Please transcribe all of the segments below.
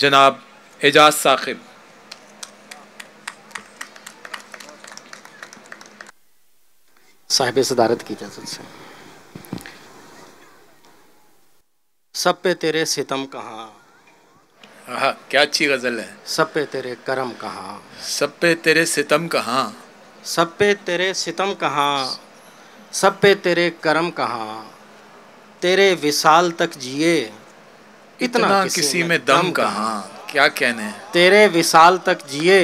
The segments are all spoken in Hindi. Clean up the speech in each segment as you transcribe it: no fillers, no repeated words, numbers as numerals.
जनाब एजाज साकिब। साहिब सदारत की इजाज़त से। सब पे तेरे सितम कहाँ, हाँ, क्या अच्छी गज़ल है। सब पे तेरे करम कहाँ, सब पे तेरे सितम कहाँ, सब पे तेरे सितम कहाँ, सब पे तेरे करम कहाँ, तेरे विसाल तक जिए इतना किसी में दम कहाँ। क्या कहने हैं। तेरे विसाल तक जिए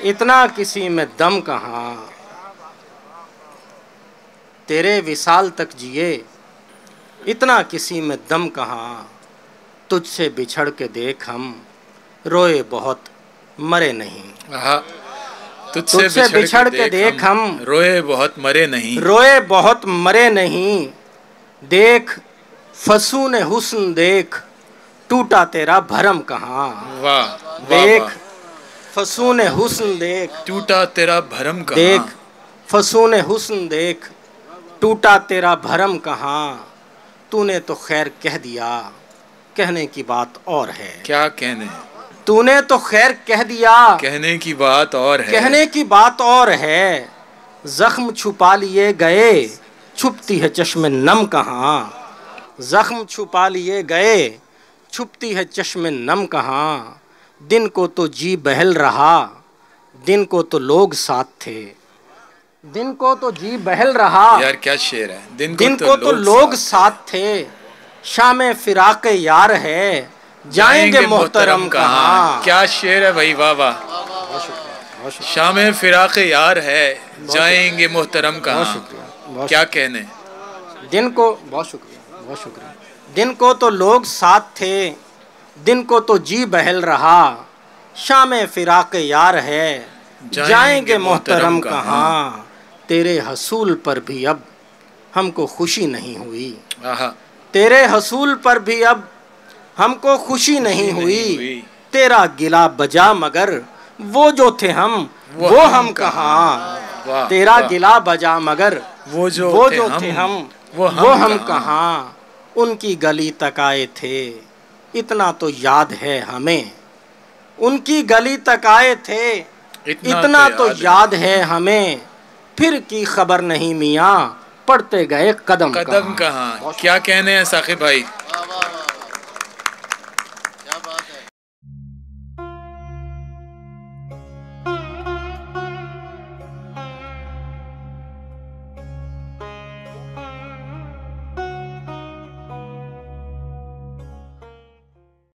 इतना किसी में दम कहाँ, तेरे विसाल तक जिए इतना किसी में दम कहाँ, तुझसे बिछड़ के देख हम रोए बहुत मरे नहीं। हाँ, तुझसे बिछड़ के देख हम रोए बहुत मरे नहीं। रोए बहुत मरे नहीं। देख फसून हुस्न देख टूटा तेरा भरम कहाँ। वाह, देख फसून हुस्न देख टूटा तेरा भरम कहाँ। देख फसून हुस्न देख टूटा तेरा भरम कहाँ। तूने तो खैर कह दिया कहने की बात और है। क्या कहने, तूने तो खैर कह दिया कहने की बात और है। कहने की बात और है। जख्म छुपा लिए गए छुपती है चश्मे नम कहाँ। जख्म छुपा लिए गए छुपती है चश्मे नम कहाँ। दिन को तो जी बहल रहा दिन को तो लोग साथ थे। दिन को तो जी बहल रहा यार क्या शेर है। दिन को तो लोग साथ थे। शाम फिराक यार है जाएंगे मोहतरम कहाँ। क्या शेर है भाई, वाह वाह। शाम फिराक यार है जाएंगे मोहतरम कहाँ। क्या कहने। दिन को बहुत शुक्रिया। दिन को तो लोग साथ थे दिन को तो जी बहल रहा। शाम फिराक यार है जाएंगे मोहतरम कहाँ। तेरे हसूल पर भी अब हमको खुशी नहीं हुई। तेरे हसूल पर भी अब हमको खुशी नहीं हुई। तेरा गिला बजा मगर वो जो थे हम वो हम कहाँ। तेरा गिला बजा मगर वो जो थे हम वो हम कहाँ। उनकी गली तक आए थे इतना तो याद है हमें। उनकी गली तक आए थे इतना तो याद है हमें। फिर की खबर नहीं मियाँ पढ़ते गए कदम कहाँ। क्या कहने हैं साकिब भाई।